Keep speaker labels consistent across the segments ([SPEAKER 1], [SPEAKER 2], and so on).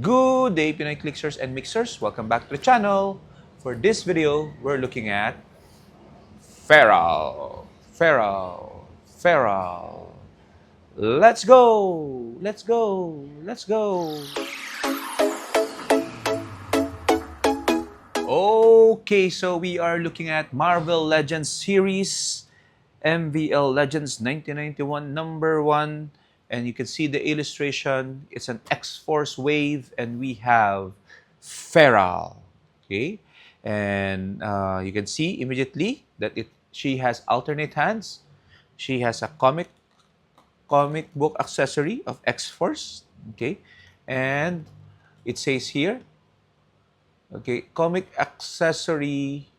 [SPEAKER 1] Good day, Pinoy Clicksers and Mixers. Welcome back to the channel. For this video, we're looking at Feral. Feral. Feral. Let's go! Let's go! Let's go! Okay, so we are looking at Marvel Legends series, MVL Legends 1991 number 1. And you can see the illustration. It's an X-Force wave, and we have Feral. Okay, and you can see immediately that she has alternate hands. She has a comic book accessory of X-Force. Okay, and it says here, okay, comic accessory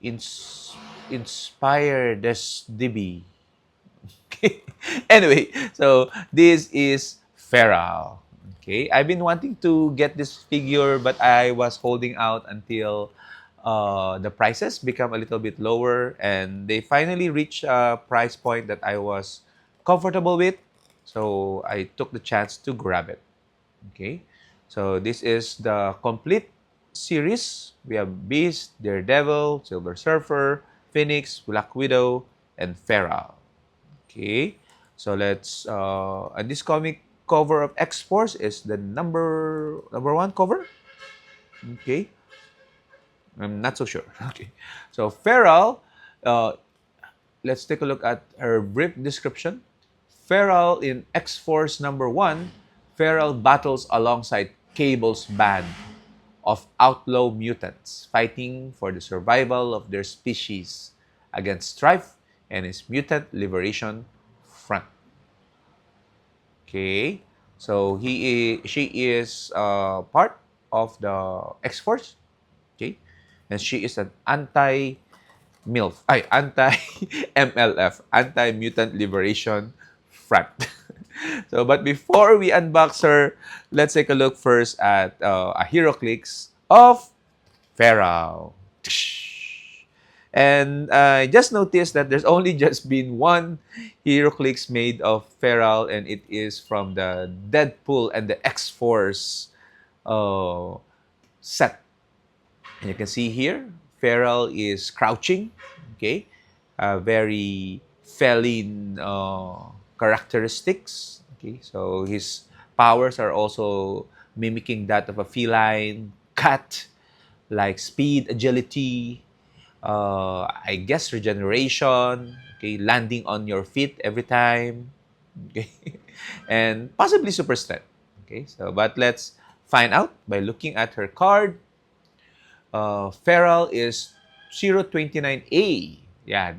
[SPEAKER 1] ins- inspired this DB. Okay. Anyway, so this is Feral. Okay, I've been wanting to get this figure, but I was holding out until the prices become a little bit lower, and they finally reached a price point that I was comfortable with. So I took the chance to grab it. Okay, so this is the complete series. We have Beast, Daredevil, Silver Surfer, Phoenix, Black Widow, and Feral. Okay, so and this comic cover of X-Force is the number one cover. Okay, I'm not so sure. Okay, so Feral, uh, let's take a look at her brief description. Feral in X-Force number 1, Feral battles alongside Cable's band of outlaw mutants fighting for the survival of their species against Strife and his Mutant Liberation Front. Okay, so she is part of the X-Force. Okay, and she is an anti-MILF, anti-MLF, Anti-Mutant Liberation Front. So, but before we unbox her, let's take a look first at a Heroclix of Feral. And I just noticed that there's only just been one HeroClix made of Feral, and it is from the Deadpool and the X-Force uh, set. And you can see here, Feral is crouching, okay? Very feline characteristics, okay? So his powers are also mimicking that of a feline cat, like speed, agility, I guess regeneration, okay, landing on your feet every time, okay, and possibly super strength. Okay, so but let's find out by looking at her card. Feral is 029A. Yeah,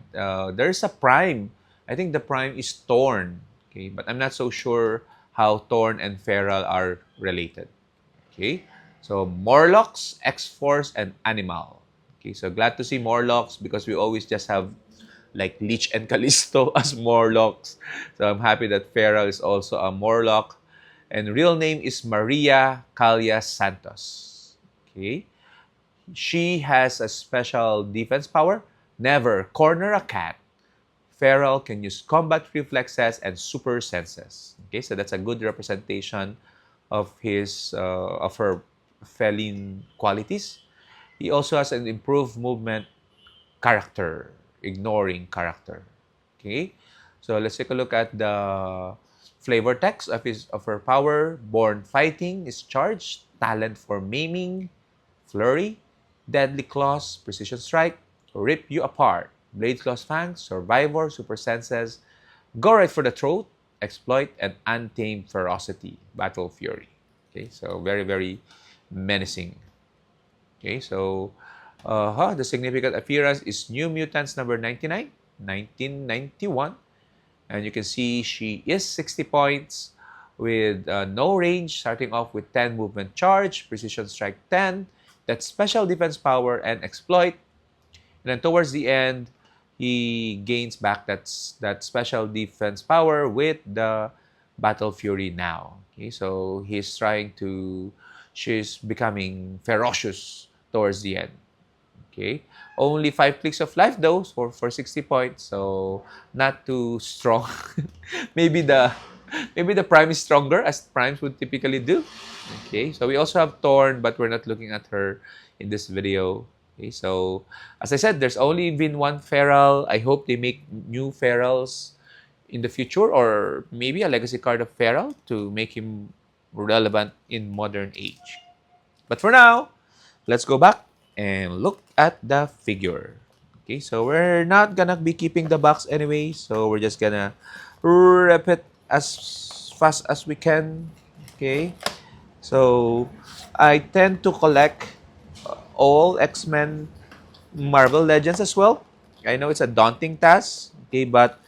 [SPEAKER 1] there's a prime. I think the prime is Torn. Okay, but I'm not so sure how Torn and Feral are related. Okay, so Morlocks, X-Force, and Animal. Okay, so glad to see Morlocks because we always just have like Leech and Callisto as Morlocks. So I'm happy that Feral is also a Morlock. And real name is Maria Calia Santos. Okay, she has a special defense power. Never corner a cat. Feral can use combat reflexes and super senses. Okay, so that's a good representation of her feline qualities. He also has an improved movement character, ignoring character. Okay, so let's take a look at the flavor text of her power. Born fighting is charged. Talent for maiming, flurry, deadly claws, precision strike, rip you apart. Blade claws fangs, survivor, super senses, go right for the throat, exploit, and untamed ferocity, battle fury. Okay, so very, very menacing. Okay, so the significant appearance is New Mutants number 99, 1991. And you can see she is 60 points with no range, starting off with 10 movement charge, precision strike 10, that's special defense power and exploit. And then towards the end, he gains back that special defense power with the Battle Fury now. Okay, so she's becoming ferocious towards the end. Okay, only 5 clicks of life though for 60 points, so not too strong. Maybe Maybe the Prime is stronger, as Primes would typically do. Okay, so we also have Thorn, but we're not looking at her in this video. Okay, so as I said, there's only been one Feral. I hope they make new Ferals in the future, or maybe a legacy card of Feral to make him relevant in modern age. But for now, let's go back and look at the figure. Okay, so we're not gonna be keeping the box anyway, so we're just gonna rip it as fast as we can. Okay, so I tend to collect all X-Men Marvel Legends as well. I know it's a daunting task, okay, but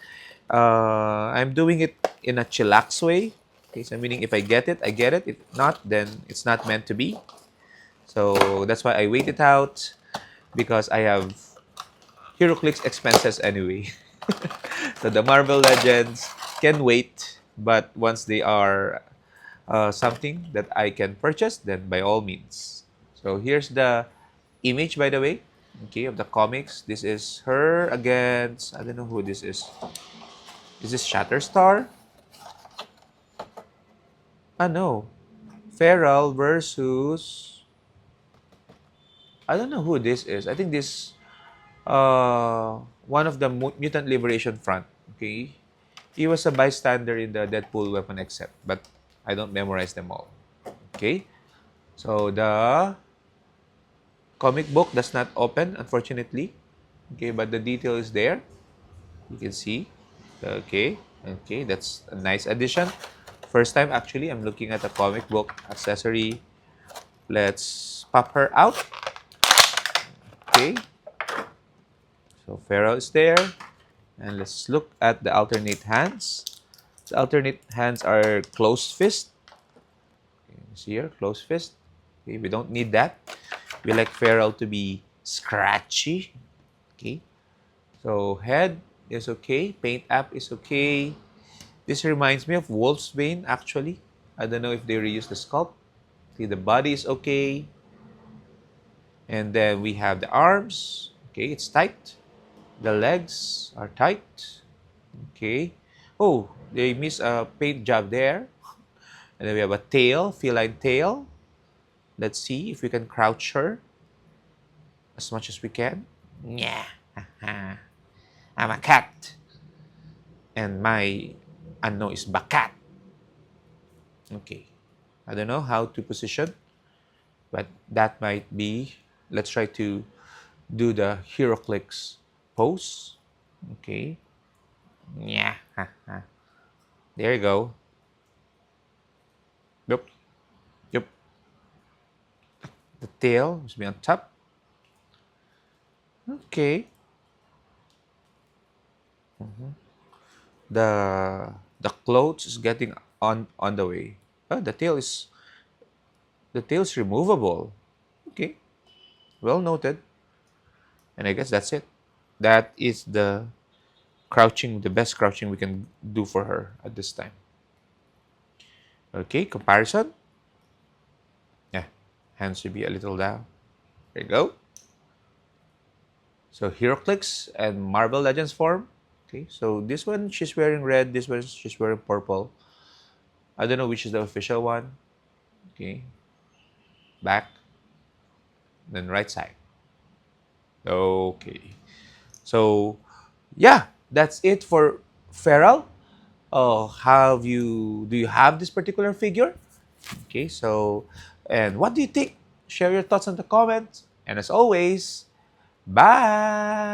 [SPEAKER 1] I'm doing it in a chillax way. Okay, so meaning if I get it, I get it. If not, then it's not meant to be. So that's why I wait it out because I have Heroclix expenses anyway. So the Marvel Legends can wait, but once they are something that I can purchase, then by all means. So here's the image, by the way, okay, of the comics. This is her against, I don't know who this is. Is this Shatterstar? Ah, no. Feral versus, I don't know who this is. I think this one of the Mutant Liberation Front. Okay, he was a bystander in the Deadpool Weapon Accept, but I don't memorize them all. Okay, so the comic book does not open, unfortunately. Okay, but the detail is there. You can see. Okay, okay, that's a nice addition. First time actually, I'm looking at a comic book accessory. Let's pop her out. Okay, so Pharaoh is there. And let's look at the alternate hands. The alternate hands are closed fist. Okay, see here, closed fist. Okay, we don't need that. We like Feral to be scratchy. Okay, so head is okay. Paint app is okay. This reminds me of Wolf's Bane, actually. I don't know if they reuse the sculpt. See, the body is okay. And then we have the arms. Okay, it's tight. The legs are tight. Okay. Oh, they miss a paint job there. And then we have a tail, feline tail. Let's see if we can crouch her as much as we can. Yeah. I'm a cat. And my ano is bakat. Okay. I don't know how to position, but that might be. Let's try to do the Heroclix pose. Okay. Yeah. There you go. Yep. Yep. The tail must be on top. Okay. The clothes is getting on the way. Oh, the tail's removable. Okay. Well noted. And I guess that's it. That is the crouching, the best crouching we can do for her at this time. Okay, comparison. Yeah, hands should be a little down. There you go. So Heroclix and Marvel Legends form. Okay, so this one she's wearing red, this one she's wearing purple. I don't know which is the official one. Okay, back, then right side. Okay, so yeah, that's it for Feral. Have you do you have this particular figure? Okay, so and what do you think? Share your thoughts in the comments. And as always, bye.